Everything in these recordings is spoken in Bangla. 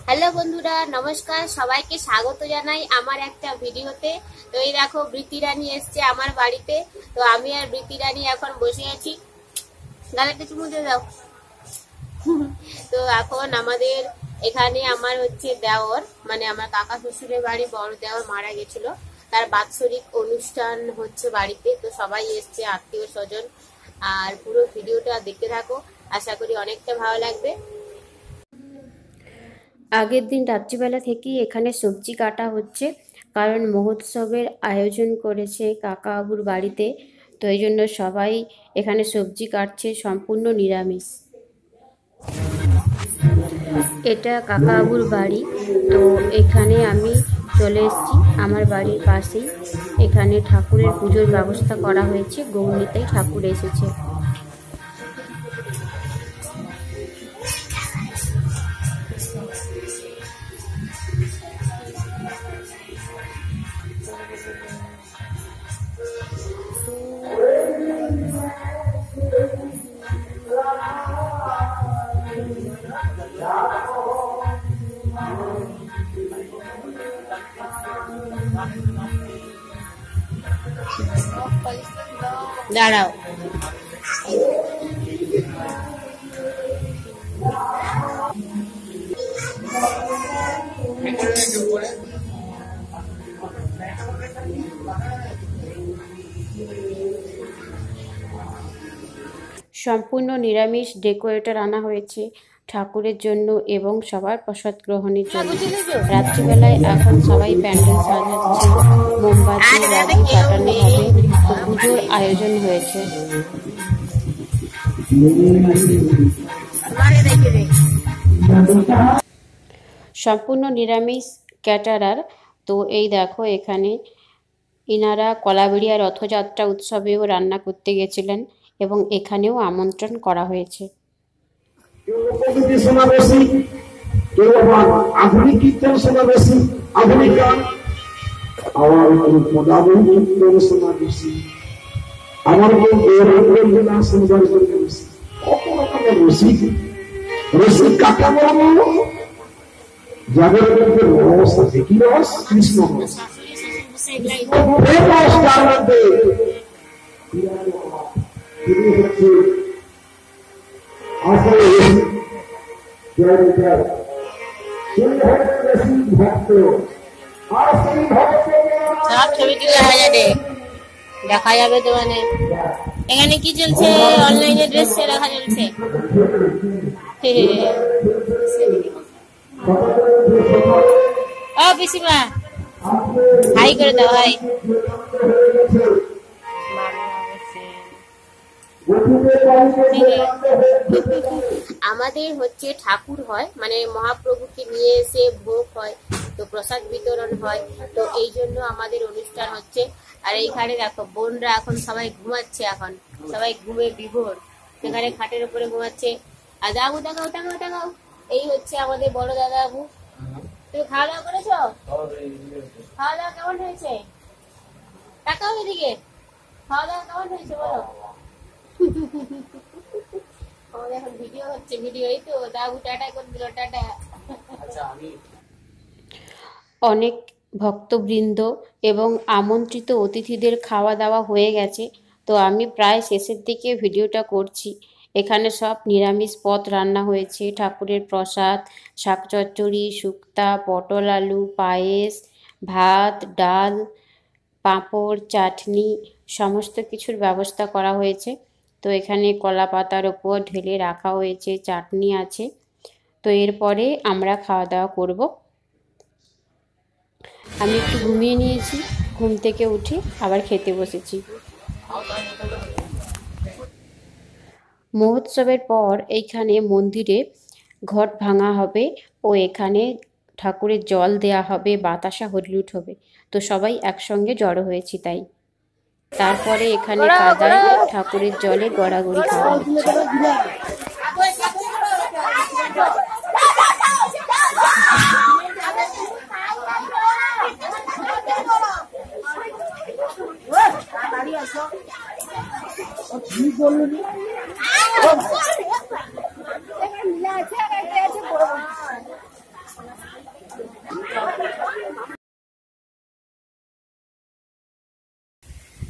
হ্যালো বন্ধুরা, নমস্কার। সবাইকে স্বাগত জানাই আমার একটা ভিডিওতে। তো এই দেখো, বৃতি রানী এসছে আমার বাড়িতে। তো আমি আর বৃতি রানী এখন বসে আছি। গালাটা চুমু দিয়ে দাও। তো এখন আমাদের এখানে আমার হচ্ছে দেওর, মানে আমার কাকা শ্বশুরের বাড়ি, বড় দেওর মারা গেছিল, তার বাৎসরিক অনুষ্ঠান হচ্ছে বাড়িতে। তো সবাই এসছে, আত্মীয় স্বজন। আর পুরো ভিডিওটা দেখতে থাকো, আশা করি অনেকটা ভালো লাগবে। আগের দিন রাত্রিবেলা থেকেই এখানে সবজি কাটা হচ্ছে, কারণ মহোৎসবের আয়োজন করেছে কাকা বাবুর বাড়িতে। তো এই জন্য সবাই এখানে সবজি কাটছে, সম্পূর্ণ নিরামিষ। এটা কাকা বাবুর বাড়ি। তো এখানে আমি চলে এসেছি আমার বাড়ির পাশেই। এখানে ঠাকুরের পুজোর ব্যবস্থা করা হয়েছে, গৌরীতেই ঠাকুর এসেছে। দাঁড়াও, সম্পূর্ণ নিরামিষ ডেকোরেটর আনা হয়েছে ঠাকুরের জন্য এবং সবার প্রসাদ গ্রহণের জন্য। রাত্রিবেলায় এখন সবাই প্যান্ডেল সাজাচ্ছে, মোমবাতি বাজি ফাটানো হবে। তো পুজোর আয়োজন হয়েছে। সম্পূর্ণ নিরামিষ ক্যাটারার। তো এই দেখো, এখানে ইনারা কলাবেড়িয়া রথযাত্রা উৎসবেও রান্না করতে গেছিলেন এবং এখানেও আমন্ত্রণ করা হয়েছে। আধুনিক কীর্তন সমাবেশী, আধুনিক গান, আবার পদাবলী শোনা বেশি, আমার কত রকমের রসিক। রসিক কাকা বলবো, যাদের মধ্যে রস আছে। কি রস? কৃষ্ণ রস। তার মধ্যে তিনি হচ্ছে আসলে ভক্ত। আর সেই ভক্ত সব ছবি কি দেখা যাবে, দেখা যাবে তো। মানে এখানে কি চলছে? অনলাইনে ড্রেস দেখা চলছে। ও পিসিমা, হাই করে দাও, হাই। আমাদের হচ্ছে ঠাকুর হয়, মানে মহাপ্রভুকে নিয়ে এসে ভোগ হয়, তো প্রসাদ বিতরণ হয়। তো এই জন্য আমাদের অনুষ্ঠান হচ্ছে। আর এইখানে দেখো, বোনরা এখন সবাই ঘুমাচ্ছে, এখন সবাই ঘুমে বিভোর। সেখানে খাটের উপরে ঘুমাচ্ছে। আর দাবু দেখাও, দেখাও, দেখাও। এই হচ্ছে আমাদের বড় দাদা বাবু। তুমি খাওয়া দাওয়া করেছো? খাওয়া দাওয়া কেমন হয়েছে? টাকাও এদিকে, খাওয়া দাওয়া কেমন হয়েছে বলো? আমাদের এখন ভিডিও হচ্ছে, ভিডিও। এই তো দাবু টাটা করে দিল, টাটা। অনেক ভক্তবৃন্দ এবং আমন্ত্রিত অতিথিদের খাওয়া দাওয়া হয়ে গেছে। তো আমি প্রায় শেষের দিকে ভিডিওটা করছি। এখানে সব নিরামিষ পদ রান্না হয়েছে, ঠাকুরের প্রসাদ, শাক চচ্চড়ি, শুক্তা, পটল আলু, পায়েস, ভাত, ডাল, পাঁপড়, চাটনি, সমস্ত কিছুর ব্যবস্থা করা হয়েছে। তো এখানে কলা পাতার ওপর ঢেলে রাখা হয়েছে, চাটনি আছে। তো এরপরে আমরা খাওয়া দাওয়া করব। আমি একটু ঘুমিয়ে নিয়েছি, ঘুম থেকে উঠে আবার খেতে বসেছি। মহোৎসবের পর এইখানে মন্দিরে ঘট ভাঙা হবে ও এখানে ঠাকুরের জল দেয়া হবে, বাতাসা হরিলুট হবে। তো সবাই একসঙ্গে জড়ো হয়েছি তাই। তারপরে এখানে কাদায় ঠাকুরের জলে গড়াগড়ি খাওয়া হচ্ছে।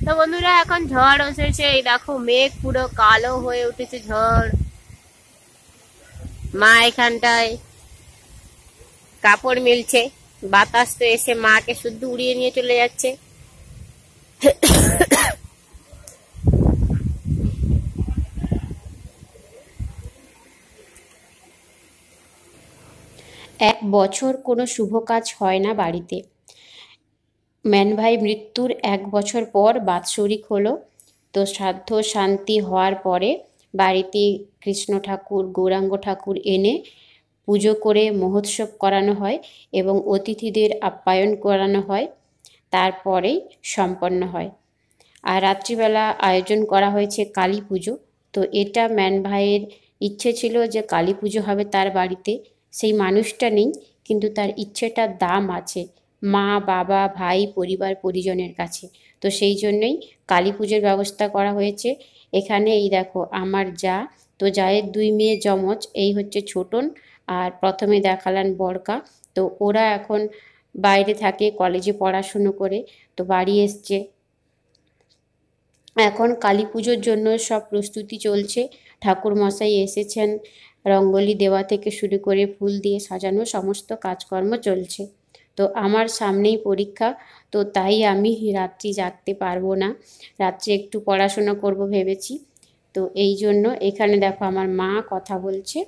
তো বন্ধুরা এখন ঝড় এসেছে, এই দেখো মেঘ পুরো কালো হয়ে উঠেছে ঝড়। মা এখানটায় কাপড় মিলছে, বাতাস তো এসে মাকে শুদ্ধ উড়িয়ে নিয়ে চলে যাচ্ছে। এক বছর কোনো শুভ কাজ হয় না বাড়িতে। ম্যানভাই মৃত্যুর 1 বছর পর বাৎসরিক হলো। তো শ্রাদ্ধ শান্তি হওয়ার পরে বাড়িতে কৃষ্ণ ঠাকুর গৌরাঙ্গ ঠাকুর এনে পুজো করে মহোৎসব করানো হয় এবং অতিথিদের আপ্যায়ন করানো হয়, তারপরেই সম্পন্ন হয়। আর রাত্রিবেলা আয়োজন করা হয়েছে কালী পুজো। তো এটা ম্যান ভাইয়ের ইচ্ছে ছিল যে কালী পুজো হবে তার বাড়িতে। সেই মানুষটা নেই, কিন্তু তার ইচ্ছেটার দাম আছে মা বাবা ভাই পরিবার পরিজনের কাছে। তো সেই জন্যই কালী পুজোর ব্যবস্থা করা হয়েছে। এখানে এই দেখো আমার যা, তো জায়ের 2 মেয়ে যমজ, এই হচ্ছে ছোটন আর প্রথমে দেখালাম বড়কা। তো ওরা এখন বাইরে থাকে, কলেজে পড়াশুনো করে, তো বাড়ি এসছে। এখন কালী পুজোর জন্য সব প্রস্তুতি চলছে। ঠাকুরমশাই এসেছেন, রঙ্গোলি দেওয়া থেকে শুরু করে ফুল দিয়ে সাজানো সমস্ত কাজকর্ম চলছে। তো আমার সামনেই পরীক্ষা, তো তাই আমি রাত্রি জাগতে পারবো না, রাত্রে একটু পড়াশোনা করব ভেবেছি। তো এই জন্য এখানে দেখো আমার মা কথা বলছে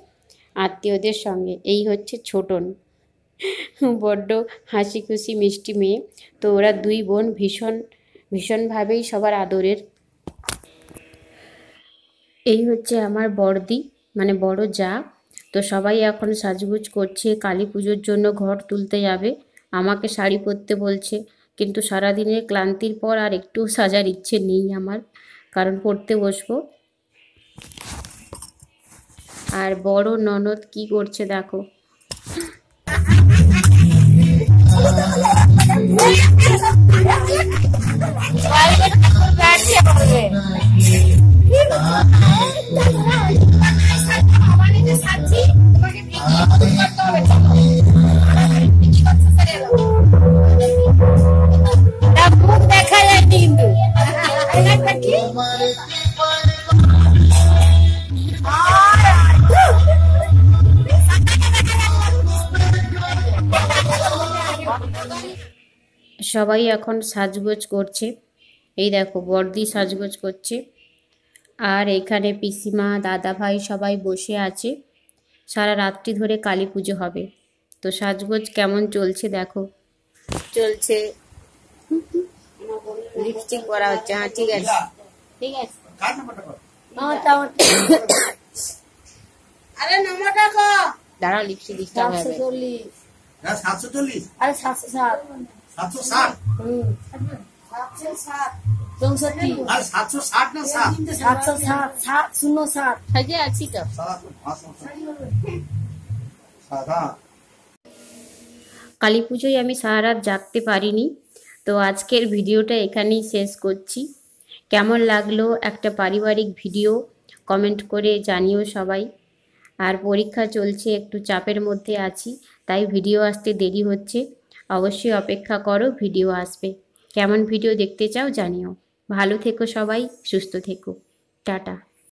আত্মীয়দের সঙ্গে। এই হচ্ছে ছোটন, বড্ড হাসি খুশি মিষ্টি মেয়ে। তো ওরা 2 বোন ভীষণভাবেই সবার আদরের। এই হচ্ছে আমার বড়দি, মানে বড় যা। তো সবাই এখন সাজগোজ করছে, কালী পুজোর জন্য ঘর তুলতে যাবে। আমাকে শাড়ি পরতে বলছে, কিন্তু সারাদিনের ক্লান্তির পর আর একটু সাজার ইচ্ছে নেই আমার, কারণ পড়তে বসবো। আর বড় ননদ কি করছে দেখো। দেখা যায় কিন্তু সবাই এখন সাজগোজ করছে। এই দেখো বড়দি সাজগোজ করছে, আর এখানে পিসিমা দাদা ভাই সবাই বসে আছে। সারা রাত্রি ধরে কালী পুজো হবে। তো সাজগোজ কেমন চলছে দেখো। চলছে, লিপস্টিক করা হচ্ছে। হ্যাঁ ঠিক আছে, ঠিক আছে। আরে নম্বরটা কো দাঁড়াও, লিপস্টিক ডিস্টার্ব হবে। 740 আরে 707 760 707 64 আর 760 না 707 707 সাজে আছি তো। কালী পুজোয় আমি সারা রাত জাগতে পারিনি। তো আজকের ভিডিওটা এখানেই শেষ করছি। কেমন লাগলো একটা পারিবারিক ভিডিও কমেন্ট করে জানিও সবাই। আর পরীক্ষা চলছে, একটু চাপের মধ্যে আছি, তাই ভিডিও আসতে দেরি হচ্ছে। অবশ্যই অপেক্ষা করো, ভিডিও আসবে। কেমন ভিডিও দেখতে চাও জানিও। ভালো থেকো সবাই, সুস্থ থেকো, টাটা।